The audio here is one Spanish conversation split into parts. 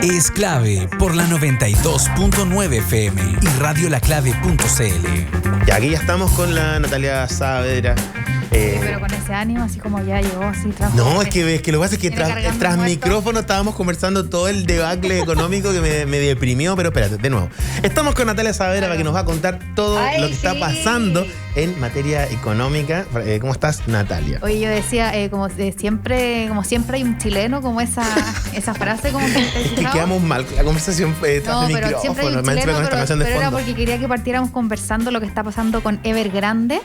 es Clave por la 92.9 FM y radiolaclave.cl. Y aquí ya estamos con la Natalia Saavedra. Pero con ese ánimo, así como ya llegó, así No, es que lo que pasa es que tras micrófono estábamos conversando todo el debacle económico que me deprimió, pero espérate, de nuevo. Estamos con Natalia Saavedra para que nos va a contar todo lo que está pasando en materia económica. ¿Cómo estás, Natalia? Oye, yo decía, como siempre hay un chileno, como esa frase, como que es que quedamos mal, la conversación tras de pero siempre hay un chileno, pero era porque quería que partiéramos conversando lo que está pasando con Evergrande.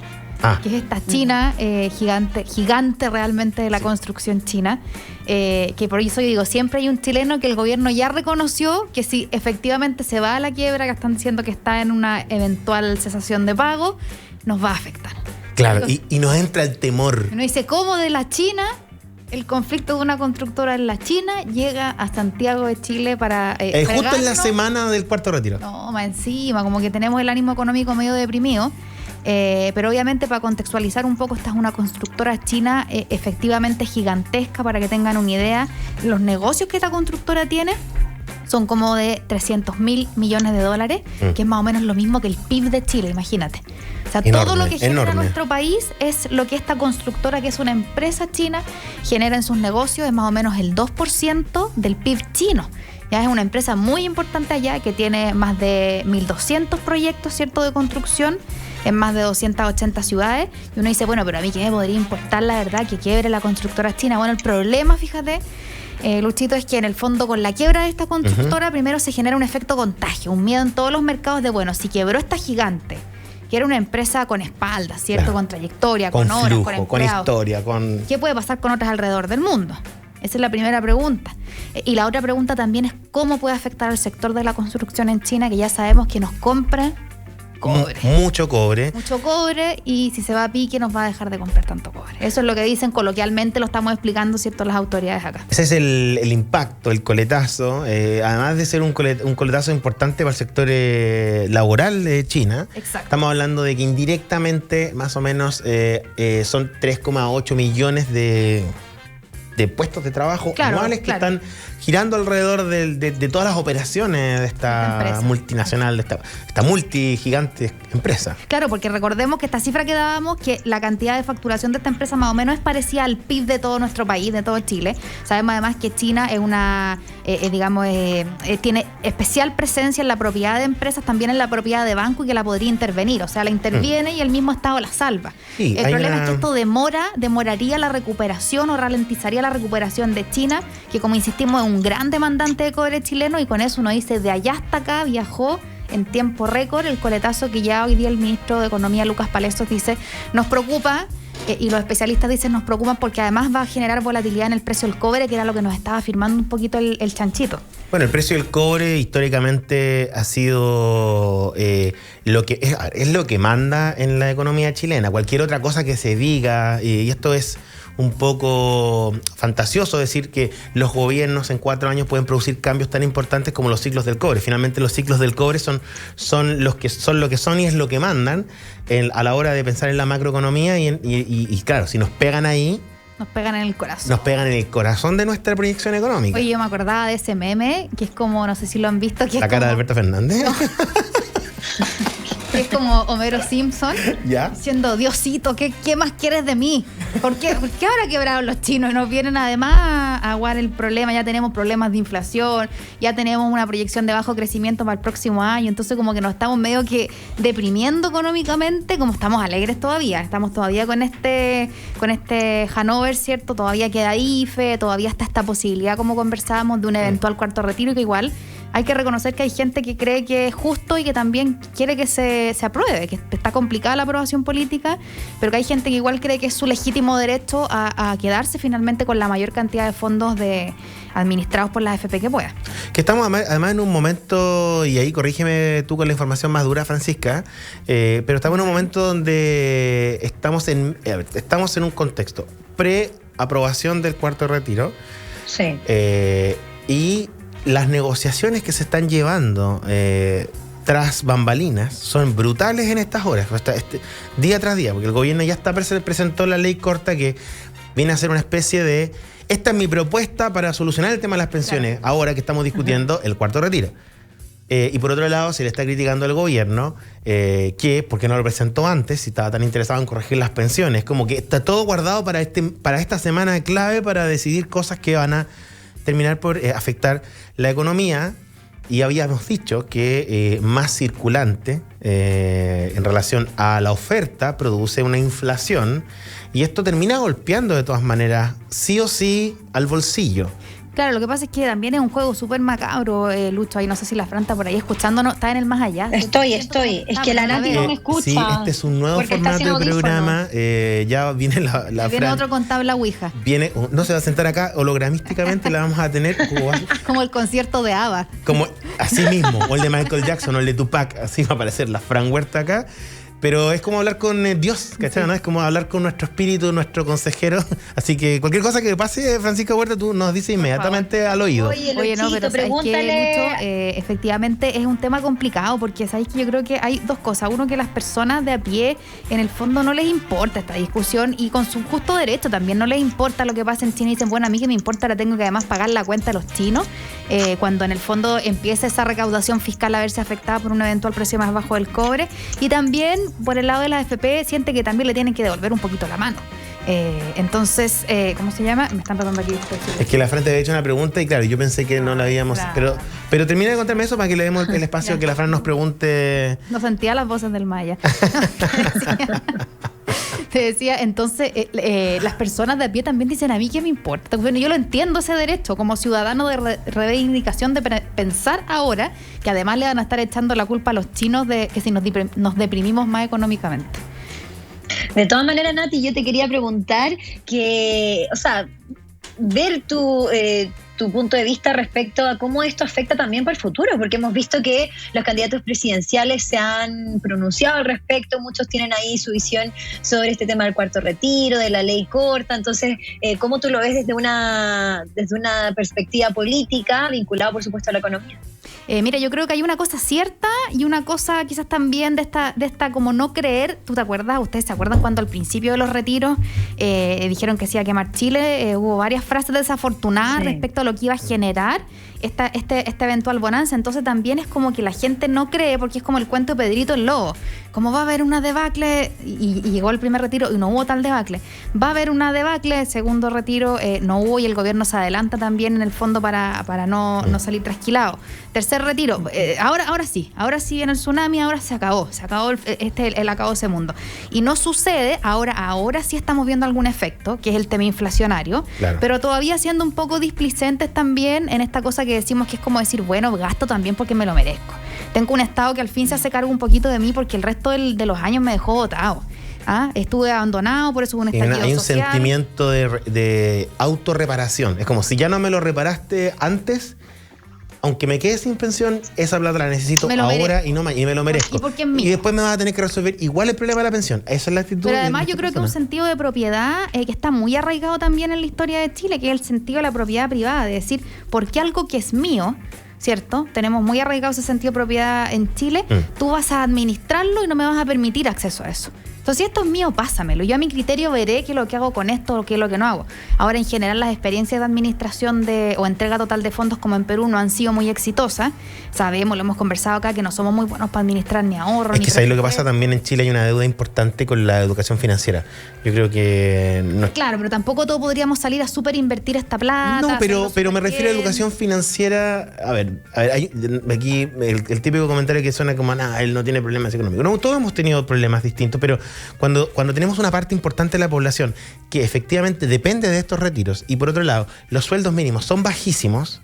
Que es esta China gigante realmente de la construcción china, que por eso yo digo, siempre hay un chileno que el gobierno ya reconoció que si efectivamente se va a la quiebra, que están diciendo que está en una eventual cesación de pago, nos va a afectar. Claro, y nos entra el temor. Uno dice, ¿cómo de la China? El conflicto de una constructora en la China llega a Santiago de Chile para justo en la semana del cuarto retiro. No, más encima, como que tenemos el ánimo económico medio deprimido. Pero obviamente, para contextualizar un poco, esta es una constructora china efectivamente gigantesca. Para que tengan una idea, los negocios que esta constructora tiene son como de 300.000 millones de dólares, que es más o menos lo mismo que el PIB de Chile, imagínate. O sea, todo lo que genera nuestro país es lo que esta constructora, que es una empresa china, genera en sus negocios. Es más o menos el 2% del PIB chino. Ya es una empresa muy importante allá, que tiene más de 1.200 proyectos, ¿cierto?, de construcción en más de 280 ciudades. Y uno dice, bueno, pero a mí, ¿qué me podría importar, la verdad, que quiebre la constructora china? Bueno, el problema, fíjate, Luchito, es que en el fondo, con la quiebra de esta constructora, primero se genera un efecto contagio, un miedo en todos los mercados de, bueno, si quebró esta gigante, que era una empresa con espaldas, ¿cierto?, claro, con trayectoria, con horas, flujo, con empleados, con historia, ¿qué puede pasar con otras alrededor del mundo? Esa es la primera pregunta. Y la otra pregunta también es cómo puede afectar al sector de la construcción en China, que ya sabemos que nos compra cobre. Mucho cobre. Mucho cobre, y si se va a pique nos va a dejar de comprar tanto cobre. Eso es lo que dicen coloquialmente, lo estamos explicando, ¿cierto?, las autoridades acá. Ese es el impacto, el coletazo, además de ser un coletazo importante para el sector laboral de China. Exacto. Estamos hablando de que indirectamente más o menos son 3,8 millones de puestos de trabajo anuales que están girando alrededor de todas las operaciones de esta multinacional, de esta multigigante empresa. Claro, porque recordemos que esta cifra que dábamos, que la cantidad de facturación de esta empresa más o menos es parecida al PIB de todo nuestro país, de todo Chile. Sabemos además que China es tiene especial presencia en la propiedad de empresas, también en la propiedad de banco, y que la podría intervenir. O sea, la interviene y el mismo Estado la salva. Sí, el problema es que esto demoraría la recuperación o ralentizaría la recuperación de China, que, como insistimos, es un gran demandante de cobre chileno, y con eso uno dice, de allá hasta acá viajó en tiempo récord el coletazo que ya hoy día el ministro de Economía, Lucas Palacios, dice, nos preocupa, y los especialistas dicen nos preocupan porque además va a generar volatilidad en el precio del cobre, que era lo que nos estaba afirmando un poquito el chanchito. Bueno, el precio del cobre históricamente ha sido lo que manda en la economía chilena. Cualquier otra cosa que se diga, y esto es un poco fantasioso decir que los gobiernos en 4 años pueden producir cambios tan importantes como los ciclos del cobre. Finalmente, los ciclos del cobre son lo que son y es lo que mandan a la hora de pensar en la macroeconomía, y claro, si nos pegan ahí, nos pegan en el corazón. Nos pegan en el corazón de nuestra proyección económica. Oye, yo me acordaba de ese meme, que es como, no sé si lo han visto, que la es cara de Alberto Fernández. No. Que es como Homero Simpson, ¿ya?, diciendo, Diosito, ¿qué más quieres de mí? ¿Por qué ahora quebraron los chinos y nos vienen además a aguar el problema? Ya tenemos problemas de inflación, ya tenemos una proyección de bajo crecimiento para el próximo año, entonces como que nos estamos medio que deprimiendo económicamente, como estamos alegres todavía, estamos todavía con este Hanover, ¿cierto? Todavía queda IFE, todavía está esta posibilidad, como conversábamos, de un eventual cuarto retiro, que igual hay que reconocer que hay gente que cree que es justo y que también quiere que se apruebe, que está complicada la aprobación política, pero que hay gente que igual cree que es su legítimo derecho a quedarse finalmente con la mayor cantidad de fondos administrados por las AFP que pueda. Que estamos además en un momento, y ahí corrígeme tú con la información más dura, Francisca, pero estamos en un momento donde estamos en un contexto pre-aprobación del cuarto retiro. Sí. Y las negociaciones que se están llevando tras bambalinas son brutales en estas horas, día tras día, porque el gobierno ya presentó la ley corta, que viene a ser una especie de esta es mi propuesta para solucionar el tema de las pensiones, ahora que estamos discutiendo el cuarto retiro. Y por otro lado, se le está criticando al gobierno que, ¿por qué no lo presentó antes si estaba tan interesado en corregir las pensiones? Como que está todo guardado para esta semana clave para decidir cosas que van a terminar por afectar la economía. Y habíamos dicho que más circulante en relación a la oferta produce una inflación, y esto termina golpeando de todas maneras, sí o sí, al bolsillo. Claro, lo que pasa es que también es un juego súper macabro, Lucho. Ahí no sé si la Fran está por ahí escuchándonos, está en el más allá. Estoy. Es que la Nati no me escucha. Sí, este es un nuevo formato de programa. Ya viene la viene Fran. otro con tabla ouija. No se va a sentar acá, hologramísticamente la vamos a tener como el concierto de ABBA. Como así mismo, o el de Michael Jackson, o el de Tupac. Así va a aparecer la Fran Huerta acá. Pero es como hablar con Dios, ¿cachai? Sí. ¿No? Es como hablar con nuestro espíritu, nuestro consejero. Así que cualquier cosa que pase, Francisca Huerta, tú nos dices inmediatamente al oído. Oye, no, pero pregúntale. ¿Sabes qué, Lucho? Efectivamente es un tema complicado, porque sabéis que yo creo que hay dos cosas. Uno, que las personas de a pie, en el fondo, no les importa esta discusión, y con su justo derecho también no les importa lo que pasa en China. Y dicen, bueno, a mí que me importa, ahora tengo que además pagar la cuenta de los chinos, cuando en el fondo empieza esa recaudación fiscal a verse afectada por un eventual precio más bajo del cobre. Y también por el lado de la AFP siente que también le tienen que devolver un poquito la mano. Entonces, ¿cómo se llama? Me están tratando aquí. Es que la Fran te había hecho una pregunta y claro, yo pensé que no la habíamos... Claro. Pero termina de contarme eso para que le demos el espacio a que la Fran nos pregunte... No sentía las voces del Maya. Te decía, entonces, las personas de a pie también dicen, a mí qué me importa. Bueno, yo lo entiendo, ese derecho como ciudadano de reivindicación, de pensar ahora que además le van a estar echando la culpa a los chinos de que si nos deprimimos más económicamente. De todas maneras, Nati, yo te quería preguntar que, o sea, ver tu punto de vista respecto a cómo esto afecta también para el futuro, porque hemos visto que los candidatos presidenciales se han pronunciado al respecto, muchos tienen ahí su visión sobre este tema del cuarto retiro, de la ley corta. Entonces, ¿cómo tú lo ves desde una perspectiva política, vinculado por supuesto a la economía? Mira, yo creo que hay una cosa cierta y una cosa quizás también de esta como no creer. ¿Tú te acuerdas? ¿Ustedes se acuerdan cuando al principio de los retiros dijeron que se iba a quemar Chile? Hubo varias frases desafortunadas respecto a lo que iba a generar este eventual bonanza. Entonces también es como que la gente no cree, porque es como el cuento de Pedrito el Lobo. Como va a haber una debacle, y llegó el primer retiro y no hubo tal debacle. Va a haber una debacle, segundo retiro no hubo, y el gobierno se adelanta también en el fondo para no salir trasquilado. Tercer retiro, ahora sí viene el tsunami, ahora se acabó el acabó ese mundo. Y no sucede, ahora sí estamos viendo algún efecto, que es el tema inflacionario, claro. Pero todavía siendo un poco displicentes también en esta cosa que decimos, que es como decir, bueno, gasto también porque me lo merezco. Tengo un Estado que al fin se hace cargo un poquito de mí, porque el resto de los años me dejó botado. Estuve abandonado, por eso hubo un estallido social. Hay un sentimiento de autorreparación. Es como, si ya no me lo reparaste antes, aunque me quede sin pensión, esa plata la necesito ahora y me lo merezco. Y después me vas a tener que resolver igual el problema de la pensión. Esa es la actitud. Pero además yo creo que un sentido de propiedad que está muy arraigado también en la historia de Chile, que es el sentido de la propiedad privada, de decir, ¿por qué algo que es mío, cierto? Tenemos muy arraigado ese sentido de propiedad en Chile. Tú vas a administrarlo y no me vas a permitir acceso a eso. Entonces, si esto es mío, pásamelo. Yo a mi criterio veré qué es lo que hago con esto o qué es lo que no hago. Ahora, en general, las experiencias de administración o entrega total de fondos como en Perú no han sido muy exitosas. Sabemos, lo hemos conversado acá, que no somos muy buenos para administrar ni ahorro. Es que ¿sabes lo que pasa? También en Chile hay una deuda importante con la educación financiera. Yo creo que... Claro, pero tampoco todos podríamos salir a súper invertir esta plata. No, pero me refiero a educación financiera. A ver hay, aquí el típico comentario que suena como, él no tiene problemas económicos. No, todos hemos tenido problemas distintos, pero cuando tenemos una parte importante de la población que efectivamente depende de estos retiros, y por otro lado, los sueldos mínimos son bajísimos,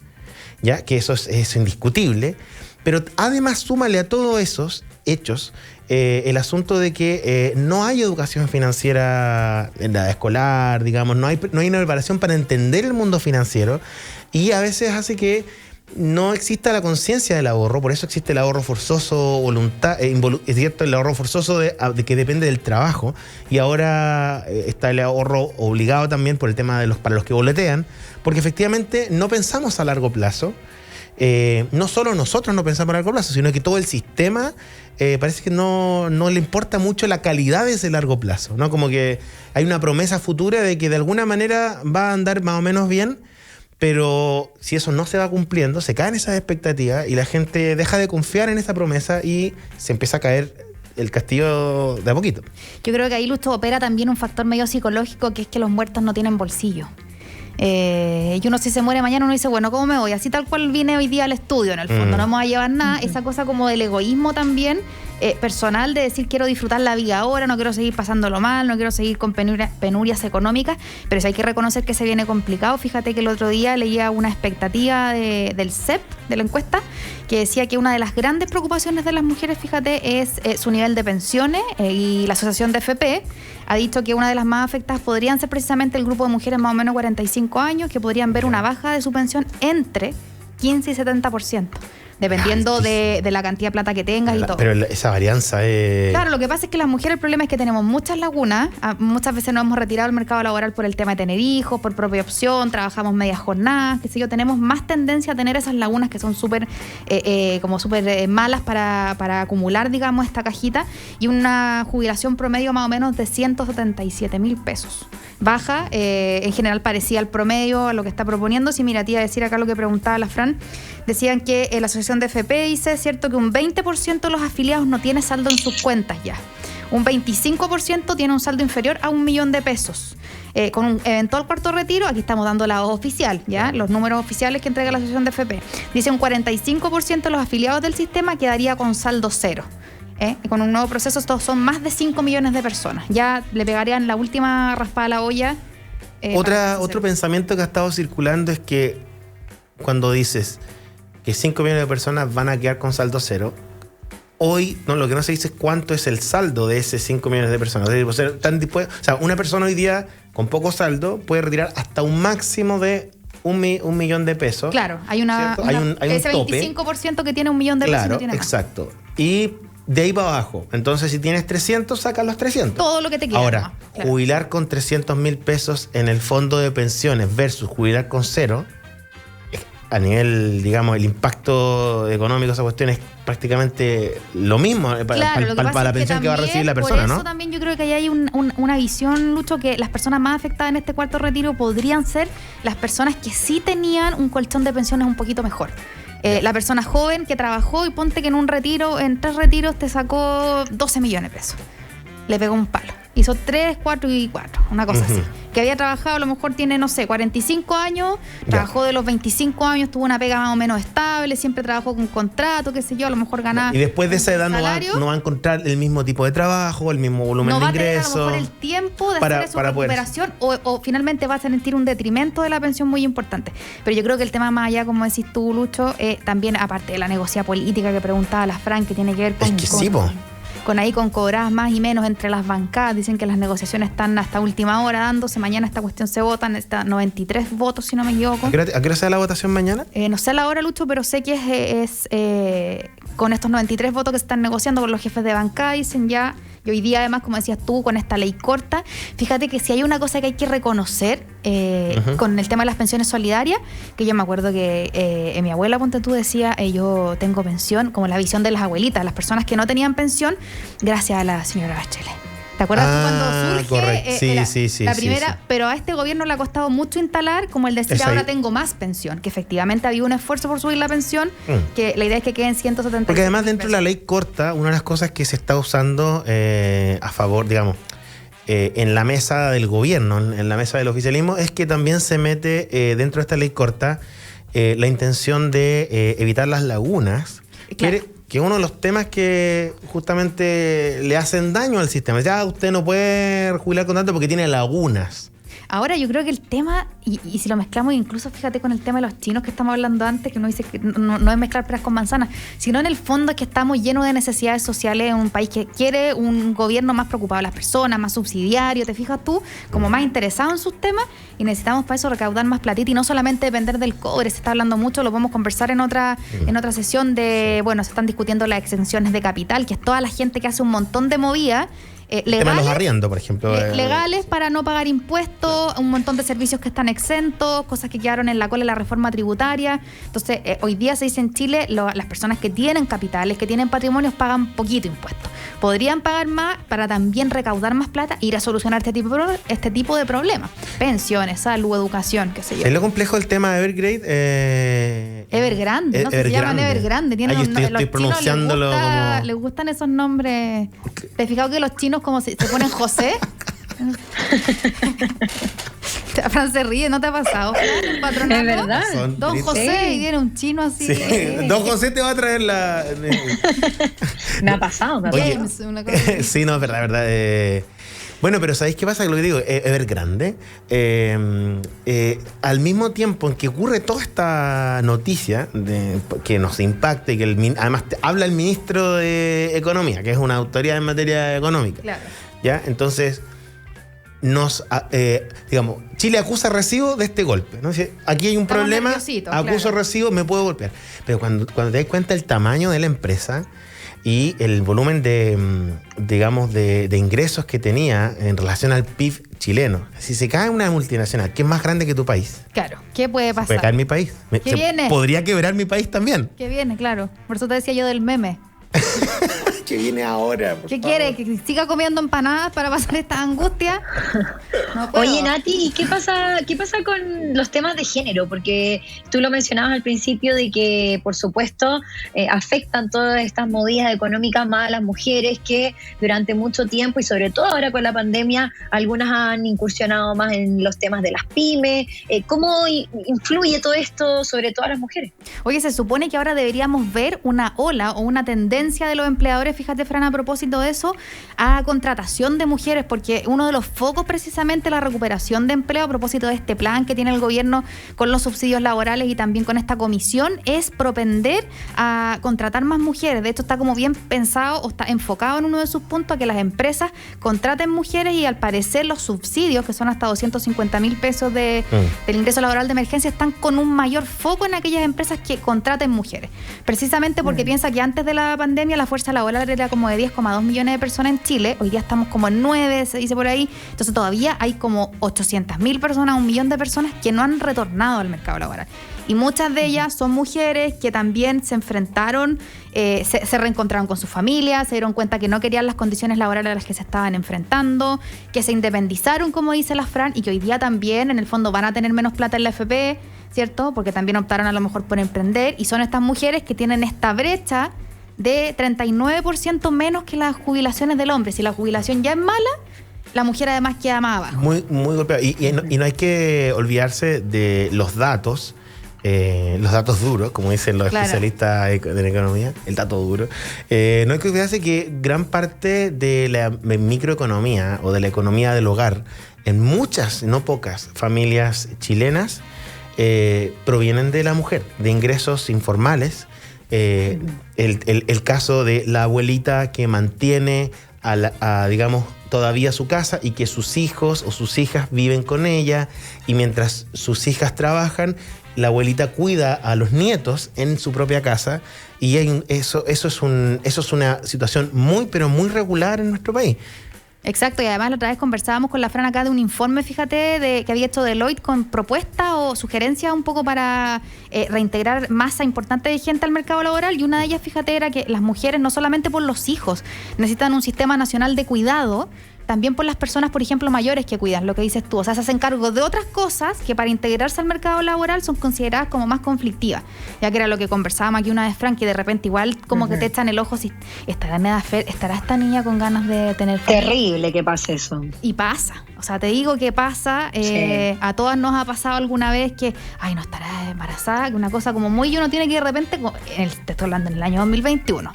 ya que eso es indiscutible, pero además súmale a todos esos hechos el asunto de que no hay educación financiera en la escolar, digamos, no hay una preparación para entender el mundo financiero, y a veces hace que no exista la conciencia del ahorro. Por eso existe el ahorro forzoso es cierto, el ahorro forzoso de que depende del trabajo, y ahora está el ahorro obligado también por el tema para los que boletean, porque efectivamente no pensamos a largo plazo. no solo nosotros no pensamos a largo plazo, sino que todo el sistema parece que no le importa mucho la calidad de ese largo plazo, ¿no? Como que hay una promesa futura de que de alguna manera va a andar más o menos bien, pero si eso no se va cumpliendo, se caen esas expectativas y la gente deja de confiar en esa promesa y se empieza a caer el castillo de a poquito. Yo creo que ahí, Lucho, opera también un factor medio psicológico, que es que los muertos no tienen bolsillo. Y uno, si se muere mañana, uno dice, bueno, ¿cómo me voy? Así tal cual vine hoy día al estudio, en el fondo, no me voy a llevar nada. Esa cosa como del egoísmo también, personal, de decir, quiero disfrutar la vida ahora, no quiero seguir pasándolo mal, no quiero seguir con penurias económicas, pero si hay que reconocer que se viene complicado. Fíjate que el otro día leía una expectativa del CEP, de la encuesta, que decía que una de las grandes preocupaciones de las mujeres, fíjate, es su nivel de pensiones, y la Asociación de FP ha dicho que una de las más afectadas podrían ser precisamente el grupo de mujeres más o menos 45 años, que podrían ver una baja de su pensión entre 15 y 70%. Dependiendo de la cantidad de plata que tengas y todo. Pero esa varianza es... Claro, lo que pasa es que las mujeres, el problema es que tenemos muchas lagunas. Muchas veces nos hemos retirado del mercado laboral por el tema de tener hijos, por propia opción, trabajamos medias jornadas, qué sé yo. Tenemos más tendencia a tener esas lagunas que son súper malas para acumular, digamos, esta cajita. Y una jubilación promedio más o menos de 177.000 pesos. Baja, en general parecía el promedio a lo que está proponiendo. Si mira, te iba a decir acá lo que preguntaba la Fran. Decían que la Asociación de FP dice, es cierto, que un 20% de los afiliados no tiene saldo en sus cuentas ya. Un 25% tiene un saldo inferior a 1 millón de pesos. Con un eventual cuarto retiro, aquí estamos dando la oficial, ¿ya? Los números oficiales que entrega la Asociación de FP. Dice un 45% de los afiliados del sistema quedaría con saldo cero. Y con un nuevo proceso, estos son más de 5 millones de personas. Ya le pegarían la última raspada a la olla. Otro pensamiento que ha estado circulando es que cuando dices que 5 millones de personas van a quedar con saldo cero, hoy lo que no se dice es cuánto es el saldo de esos 5 millones de personas. Es decir, una persona hoy día con poco saldo puede retirar hasta un máximo de un millón de pesos. Claro, hay ese tope. 25% que tiene 1 millón de pesos no tiene más. Exacto. Y de ahí para abajo. Entonces, si tienes 300, sacas los 300. Todo lo que te queda. Ahora, claro, jubilar con 300.000 pesos en el fondo de pensiones versus jubilar con cero, a nivel, digamos, el impacto económico de esa cuestión es prácticamente lo mismo para la pensión que va a recibir la persona, ¿no? Por eso también yo creo que ahí hay una visión, Lucho, que las personas más afectadas en este cuarto retiro podrían ser las personas que sí tenían un colchón de pensiones un poquito mejor. La persona joven que trabajó y ponte que en 3 retiros te sacó 12 millones de pesos. Le pegó un palo. Hizo 3, 4 y 4, una cosa así. Que había trabajado, a lo mejor tiene, 45 años, trabajó de los 25 años, tuvo una pega más o menos estable, siempre trabajó con contrato, qué sé yo, a lo mejor ganaba. Y después de esa edad no va a encontrar el mismo tipo de trabajo, el mismo volumen de ingresos. No va a tener a lo mejor el tiempo de hacer su recuperación o finalmente va a sentir un detrimento de la pensión muy importante. Pero yo creo que el tema más allá, como decís tú, Lucho, también aparte de la negocia política que preguntaba la Fran, que tiene que ver con cobradas más y menos entre las bancadas. Dicen que las negociaciones están hasta última hora dándose. Mañana esta cuestión se vota, está 93 votos, si no me equivoco. ¿A qué hora se da la votación mañana? No sé la hora, Lucho, pero sé que es con estos 93 votos que se están negociando con los jefes de bancada, dicen ya. Y hoy día, además, como decías tú, con esta ley corta, fíjate que si hay una cosa que hay que reconocer con el tema de las pensiones solidarias, que yo me acuerdo que mi abuela, ponte tú, decía, yo tengo pensión, como la visión de las abuelitas, las personas que no tenían pensión, gracias a la señora Bachelet. ¿Te acuerdas tú cuando surge sí, la primera? Sí. Pero a este gobierno le ha costado mucho instalar, como el decir, ahora tengo más pensión, que efectivamente había un esfuerzo por subir la pensión, que la idea es que queden 170. Porque además dentro de la ley corta, una de las cosas que se está usando a favor, digamos, en la mesa del gobierno, en la mesa del oficialismo, es que también se mete dentro de esta ley corta la intención de evitar las lagunas. Claro. Que es uno de los temas que justamente le hacen daño al sistema. Ya usted no puede jubilar con tanto porque tiene lagunas. Ahora yo creo que el tema, y si lo mezclamos incluso, fíjate, con el tema de los chinos que estamos hablando antes, que uno dice que no es mezclar peras con manzanas, sino en el fondo es que estamos llenos de necesidades sociales en un país que quiere un gobierno más preocupado de las personas, más subsidiario, te fijas tú, como más interesado en sus temas, y necesitamos para eso recaudar más platita y no solamente depender del cobre. Se está hablando mucho, lo podemos conversar en otra sesión de, se están discutiendo las exenciones de capital, que es toda la gente que hace un montón de movidas El tema de los arriendos, por ejemplo. Legales para no pagar impuestos, un montón de servicios que están exentos, cosas que quedaron en la cola de la reforma tributaria. Entonces, hoy día se dice en Chile, las personas que tienen capitales, que tienen patrimonios, pagan poquito impuesto. Podrían pagar más para también recaudar más plata e ir a solucionar este tipo de problemas. Pensiones, salud, educación, qué sé yo. Es lo complejo del tema de Evergrande. Evergrande, ¿no? Se llaman Evergrande. Tienen estoy pronunciándolo como... Les gustan esos nombres. ¿Te has fijado que los chinos como se ponen José? Fran se ríe, ¿no te ha pasado? ¿El patronato? Es verdad. Don José, y viene un chino así. Sí. Don José te va a traer la... Me ha pasado. James, una cosa así. Sí, no, es verdad. Bueno, pero ¿sabéis qué pasa? Lo que digo, Evergrande, al mismo tiempo en que ocurre toda esta noticia que nos impacta y que además habla el ministro de Economía, que es una autoridad en materia económica. Claro. ¿Ya? Entonces, digamos, Chile acusa recibo de este golpe, ¿no? Aquí hay un Estamos problema, acuso claro. recibo, me puedo golpear. Pero cuando te das cuenta del tamaño de la empresa y el volumen de ingresos que tenía en relación al PIB chileno. Si se cae una multinacional que es más grande que tu país, Claro, ¿qué puede pasar? puede caer mi país. ¿Qué viene? Podría quebrar mi país también. ¿Qué viene? Claro. Por eso te decía yo del meme. ¿Qué viene ahora? ¿Qué quiere? ¿Que siga comiendo empanadas para pasar esta angustia? No puedo. Oye, Nati, ¿y qué pasa con los temas de género? Porque tú lo mencionabas al principio de que, por supuesto, afectan todas estas medidas económicas más a las mujeres que durante mucho tiempo y sobre todo ahora con la pandemia, algunas han incursionado más en los temas de las pymes. ¿Cómo influye todo esto sobre todo a las mujeres? Oye, se supone que ahora deberíamos ver una ola o una tendencia de los empleadores, fíjate, Fran, a propósito de eso, a contratación de mujeres, porque uno de los focos precisamente la recuperación de empleo a propósito de este plan que tiene el gobierno con los subsidios laborales y también con esta comisión es propender a contratar más mujeres. De hecho, está como bien pensado o está enfocado en uno de sus puntos a que las empresas contraten mujeres y al parecer los subsidios, que son hasta 250.000 pesos del ingreso laboral de emergencia, están con un mayor foco en aquellas empresas que contraten mujeres. Precisamente porque piensa que antes de la pandemia la fuerza laboral era como de 10,2 millones de personas en Chile, hoy día estamos como en 9, se dice por ahí, entonces todavía hay como 800.000 personas, 1 millón de personas que no han retornado al mercado laboral. Y muchas de ellas son mujeres que también se enfrentaron, se reencontraron con sus familias, se dieron cuenta que no querían las condiciones laborales a las que se estaban enfrentando, que se independizaron, como dice la Fran, y que hoy día también en el fondo van a tener menos plata en la FP, ¿cierto? Porque también optaron a lo mejor por emprender, y son estas mujeres que tienen esta brecha de 39% menos que las jubilaciones del hombre. Si la jubilación ya es mala, la mujer además queda más abajo. Muy golpeado. Y no hay que olvidarse de los datos duros, como dicen los especialistas en economía, el dato duro. No hay que olvidarse que gran parte de la microeconomía o de la economía del hogar en muchas, no pocas, familias chilenas provienen de la mujer, de ingresos informales. El caso de la abuelita que mantiene digamos, todavía su casa y que sus hijos o sus hijas viven con ella, y mientras sus hijas trabajan, la abuelita cuida a los nietos en su propia casa, y eso es una situación muy, pero muy regular en nuestro país. Exacto, y además la otra vez conversábamos con la Fran acá de un informe, fíjate, que había hecho Deloitte con propuestas o sugerencias un poco para reintegrar masa importante de gente al mercado laboral, y una de ellas, fíjate, era que las mujeres, no solamente por los hijos, necesitan un sistema nacional de cuidado, también por las personas, por ejemplo, mayores que cuidan, lo que dices tú. O sea, se hacen cargo de otras cosas que para integrarse al mercado laboral son consideradas como más conflictivas. Ya que era lo que conversábamos aquí una vez, Frank, que de repente igual como que te echan el ojo si estará esta niña con ganas de tener... Terrible que pase eso. Y pasa. O sea, te digo que pasa. Sí. A todas nos ha pasado alguna vez que, no estará embarazada, que una cosa como muy... uno tiene que de repente... te estoy hablando en el año 2021.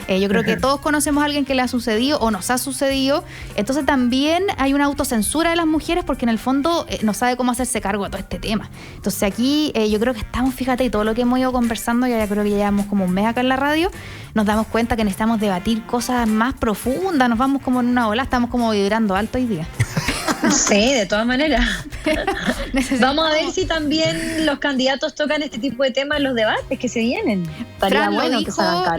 Yo creo que todos conocemos a alguien que le ha sucedido o nos ha sucedido. Entonces también hay una autocensura de las mujeres porque en el fondo no sabe cómo hacerse cargo de todo este tema. Entonces aquí yo creo que estamos, fíjate, y todo lo que hemos ido conversando, ya creo que ya llevamos como un mes acá en la radio, nos damos cuenta que necesitamos debatir cosas más profundas, nos vamos como en una ola, estamos como vibrando alto hoy día. Sí, de todas maneras. Vamos a ver si también los candidatos tocan este tipo de temas en los debates que se vienen. Fran,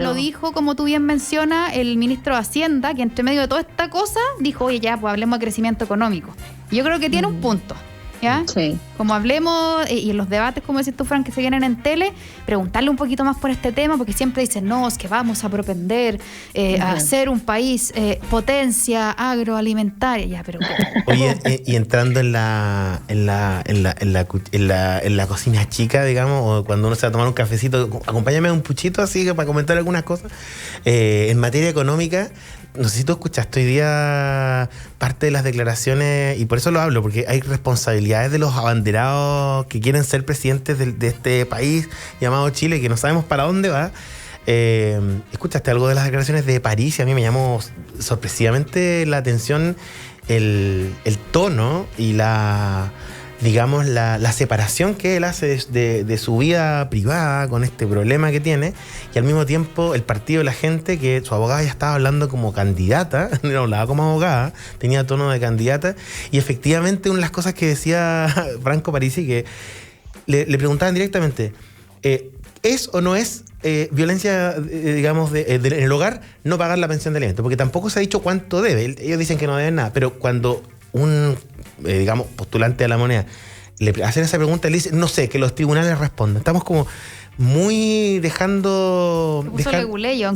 lo dijo, como tú bien mencionas, el ministro de Hacienda, que entre medio de toda esta cosa dijo, oye, ya, pues hablemos de crecimiento económico. Y yo creo que tiene un punto. ¿Ya? Sí. Como hablemos, y en los debates, como decís tú, Fran, que se vienen en tele, preguntarle un poquito más por este tema, porque siempre dicen, no, es que vamos a propender a ser un país potencia agroalimentaria. Ya, pero oye, y entrando en la cocina chica, digamos, o cuando uno se va a tomar un cafecito, acompáñame a un puchito así para comentar algunas cosas. En materia económica, no sé si tú escuchaste hoy día parte de las declaraciones, y por eso lo hablo, porque hay responsabilidades de los abanderados que quieren ser presidentes de este país llamado Chile, que no sabemos para dónde va. ¿Escuchaste algo de las declaraciones de París? Y a mí me llamó sorpresivamente la atención el tono y la separación que él hace de su vida privada con este problema que tiene, y al mismo tiempo el partido de la gente, que su abogada ya estaba hablando como candidata, no hablaba como abogada, tenía tono de candidata, y efectivamente una de las cosas que decía Franco Parisi, que le preguntaban directamente, ¿es o no es violencia, digamos, en el hogar no pagar la pensión de alimentos? Porque tampoco se ha dicho cuánto debe, ellos dicen que no deben nada, pero cuando un postulante a la moneda le hacen esa pregunta, le dice, no sé, que los tribunales respondan. Estamos como muy dejando...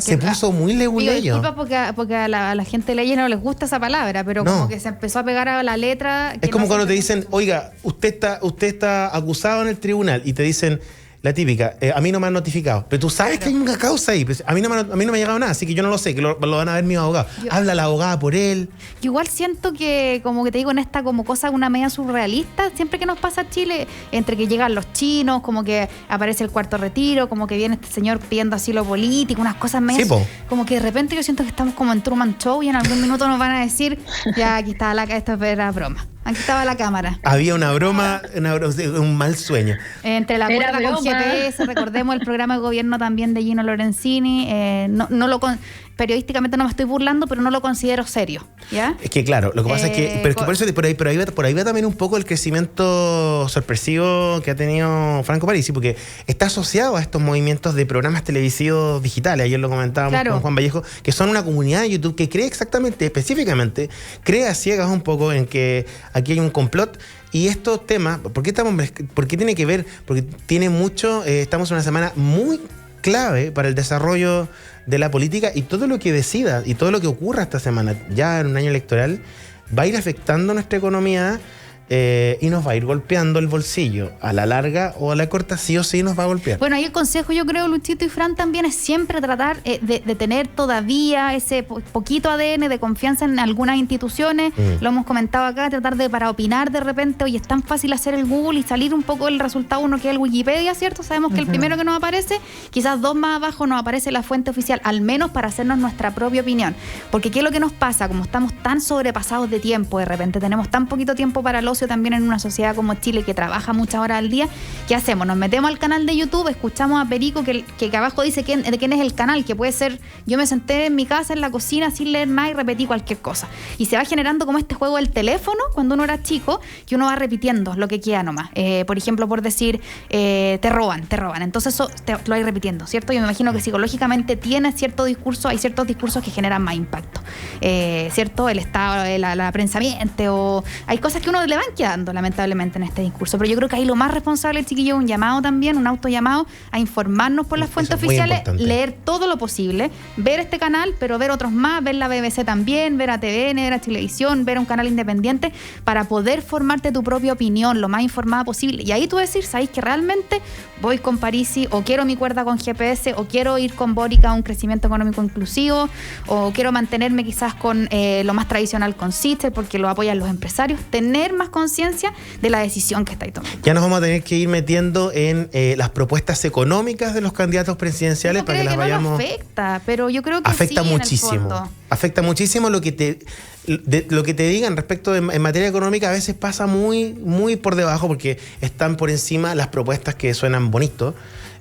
Se puso muy leguleyo. Disculpa porque a la gente de leyes no les gusta esa palabra, pero no, como que se empezó a pegar a la letra. Es como cuando te dicen, oiga, usted está acusado en el tribunal, y te dicen... La típica, a mí no me han notificado. Pero tú sabes que hay una causa ahí. Pues a mí no me ha llegado nada, así que yo no lo sé, que lo van a ver mis abogados. Habla la abogada por él. Yo igual siento que, como que te digo, en esta como cosa, una media surrealista, siempre que nos pasa a Chile, entre que llegan los chinos, como que aparece el cuarto retiro, como que viene este señor pidiendo asilo político, unas cosas medias. Sí, como que de repente yo siento que estamos como en Truman Show y en algún minuto nos van a decir, ya, aquí está esto era broma. Aquí estaba la cámara. Había una broma, un mal sueño. Entre la cuerda con GPS, recordemos el programa de gobierno también de Gino Lorenzini. Periodísticamente no me estoy burlando, pero no lo considero serio. ¿Ya? Es que claro, lo que pasa es que, pero es que por eso por ahí va también un poco el crecimiento sorpresivo que ha tenido Franco Parisi, porque está asociado a estos movimientos de programas televisivos digitales. Ayer lo comentábamos con Juan Vallejo, que son una comunidad de YouTube que cree específicamente, cree a ciegas un poco en que aquí hay un complot. Y estos temas, ¿por qué tiene que ver? Porque tiene mucho, estamos en una semana muy clave para el desarrollo de la política, y todo lo que decida y todo lo que ocurra esta semana, ya en un año electoral, va a ir afectando nuestra economía. Y nos va a ir golpeando el bolsillo. A la larga o a la corta, sí o sí nos va a golpear. Bueno, ahí el consejo, yo creo, Luchito y Fran, también es siempre tratar de tener todavía ese poquito ADN de confianza en algunas instituciones. Lo hemos comentado acá, para opinar de repente. Oye, es tan fácil hacer el Google y salir un poco el resultado uno que es el Wikipedia, ¿cierto? Sabemos que el primero que nos aparece, quizás dos más abajo nos aparece la fuente oficial, al menos para hacernos nuestra propia opinión. Porque ¿qué es lo que nos pasa? Como estamos tan sobrepasados de tiempo, de repente tenemos tan poquito tiempo para el ocio también en una sociedad como Chile que trabaja muchas horas al día. ¿Qué hacemos? Nos metemos al canal de YouTube, escuchamos a Perico que abajo dice de quién es el canal, que puede ser, yo me senté en mi casa, en la cocina, sin leer nada y repetí cualquier cosa. Y se va generando como este juego del teléfono cuando uno era chico, que uno va repitiendo lo que queda nomás. Por ejemplo, por decir, te roban. Entonces eso lo vais repitiendo, ¿cierto? Yo me imagino que psicológicamente tiene cierto discurso, hay ciertos discursos que generan más impacto, ¿cierto? El Estado, la prensa miente, o hay cosas que uno le van quedando lamentablemente en este discurso, pero yo creo que ahí lo más responsable, chiquillo, es un llamado también, un autollamado a informarnos por las fuentes oficiales, leer todo lo posible, ver este canal, pero ver otros más, ver la BBC también, ver a TVN, ver a Televisión, ver un canal independiente, para poder formarte tu propia opinión lo más informada posible. Y ahí tú decir, ¿sabéis que realmente voy con Parisi, o quiero mi cuerda con GPS, o quiero ir con Boric a un crecimiento económico inclusivo, o quiero mantenerme quizás con lo más tradicional con Sister porque lo apoyan los empresarios? Tener más conciencia de la decisión que estáis tomando. Ya nos vamos a tener que ir metiendo en las propuestas económicas de los candidatos presidenciales para que las vayamos. No afecta, pero yo creo que afecta sí, muchísimo. En el fondo. Afecta muchísimo lo que te digan respecto en materia económica. A veces pasa muy, muy por debajo, porque están por encima las propuestas que suenan bonitos.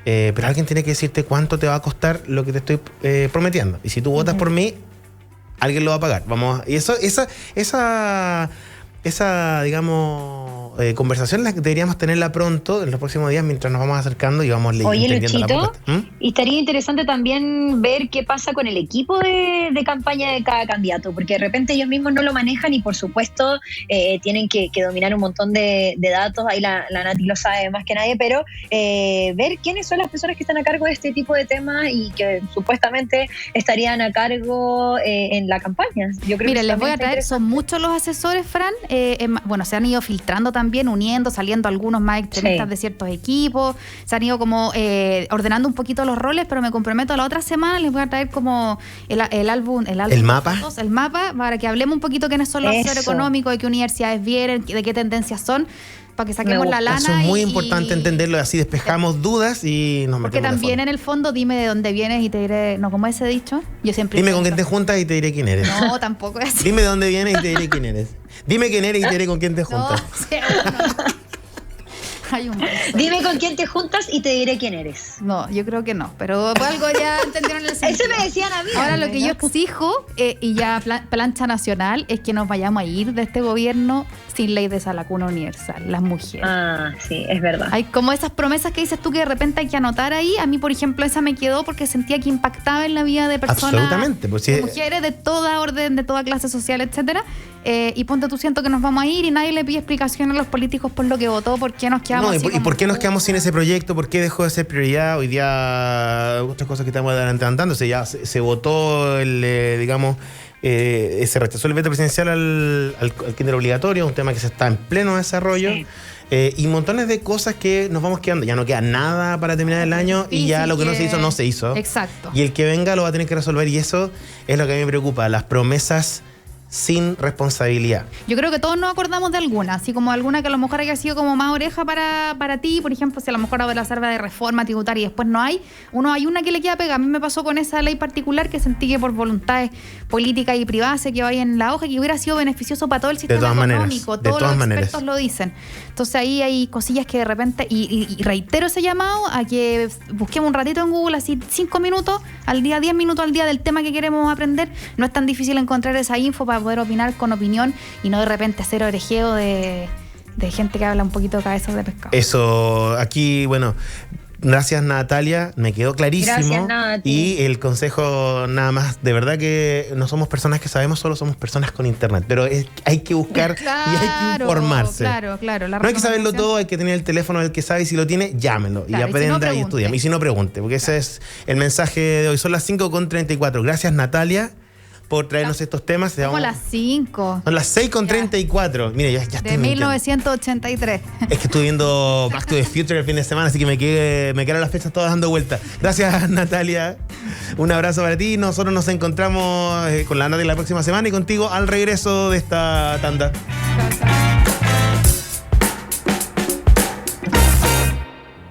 Pero alguien tiene que decirte cuánto te va a costar lo que te estoy prometiendo. Y si tú votas por mí, alguien lo va a pagar. Y esa digamos, conversación deberíamos tenerla pronto, en los próximos días, mientras nos vamos acercando y vamos Oye, entendiendo la Luchito, propuesta. y estaría interesante también ver qué pasa con el equipo de campaña de cada candidato, porque de repente ellos mismos no lo manejan y por supuesto tienen que dominar un montón de datos, ahí la Nati lo sabe más que nadie, pero ver quiénes son las personas que están a cargo de este tipo de temas y que supuestamente estarían a cargo en la campaña. Yo creo Miren, que les voy a traer, son muchos los asesores, Fran, bueno, se han ido filtrando también, uniendo, saliendo algunos más extremistas de ciertos equipos, se han ido como ordenando un poquito los roles, pero me comprometo la otra semana les voy a traer como el álbum, el mapa, para que hablemos un poquito quiénes son los asesores económicos, de qué universidades vienen, de qué tendencias son, para que saquemos la lana. Eso es muy importante entenderlo, así despejamos dudas y nos metemos. Porque también en el fondo, dime de dónde vienes y te diré, no, ¿cómo es ese dicho? Yo siempre dime con quién te juntas y te diré quién eres. No, tampoco es así. Dime de dónde vienes y te diré quién eres. Dime quién eres y te diré con quién te juntas. No, sí, hay un dime con quién te juntas y te diré quién eres. No, yo creo que no, pero algo ya entendieron el sentido. Eso me decían a mí. Ahora lo que yo exijo, y ya plancha nacional, es que nos vayamos a ir de este gobierno sin ley de salacuna universal, las mujeres. Ah, sí, es verdad. Hay como esas promesas que dices tú que de repente hay que anotar ahí. A mí, por ejemplo, esa me quedó porque sentía que impactaba en la vida de personas, absolutamente, pues, de mujeres de toda orden, de toda clase social, etcétera. Y ponte tú, siento que nos vamos a ir y nadie le pide explicaciones a los políticos por lo que votó, por qué nos quedamos así. ¿Y por qué nos quedamos sin ese proyecto? ¿Por qué dejó de ser prioridad? Hoy día, otras cosas que estamos adelantando, ya se votó se rechazó el veto presidencial al kinder obligatorio, un tema que se está en pleno desarrollo. Sí. Y montones de cosas que nos vamos quedando. Ya no queda nada para terminar el año y ya lo que no se hizo, no se hizo. Exacto. Y el que venga lo va a tener que resolver y eso es lo que a mí me preocupa, las promesas sin responsabilidad. Yo creo que todos nos acordamos de alguna, así como alguna que a lo mejor haya sido como más oreja para ti, por ejemplo, si a lo mejor ahora la salva de reforma tributaria y después no hay una que le queda pega. A mí me pasó con esa ley particular que sentí que por voluntades políticas y privadas se quedó ahí en la hoja, que hubiera sido beneficioso para todo el sistema económico. Todos los expertos lo dicen. Entonces ahí hay cosillas que de repente, y reitero ese llamado a que busquemos un ratito en Google, así 5 minutos al día, 10 minutos al día del tema que queremos aprender. No es tan difícil encontrar esa info para poder opinar con opinión y no de repente hacer orejeo de gente que habla un poquito de cabezas de pescado. Eso, aquí, bueno, gracias Natalia, me quedó clarísimo. Gracias, Nati. Y el consejo nada más, de verdad que no somos personas que sabemos, solo somos personas con internet, pero hay que buscar y hay que informarse. Claro. No hay que saberlo todo, hay que tener el teléfono del que sabe y si lo tiene, llámelo y aprenda y estudia. Y si no, pregunte, porque ese es el mensaje de hoy. Son las 5:34. Gracias Natalia por traernos estos temas. Como las 5. Son las 6:34. Mire, ya estoy de 1983. Es que estuve viendo Back to the Future el fin de semana, así que me quedaron las fechas todas dando vueltas. Gracias, Natalia. Un abrazo para ti. Nosotros nos encontramos con la Natalia la próxima semana y contigo al regreso de esta tanda. Chao, chao.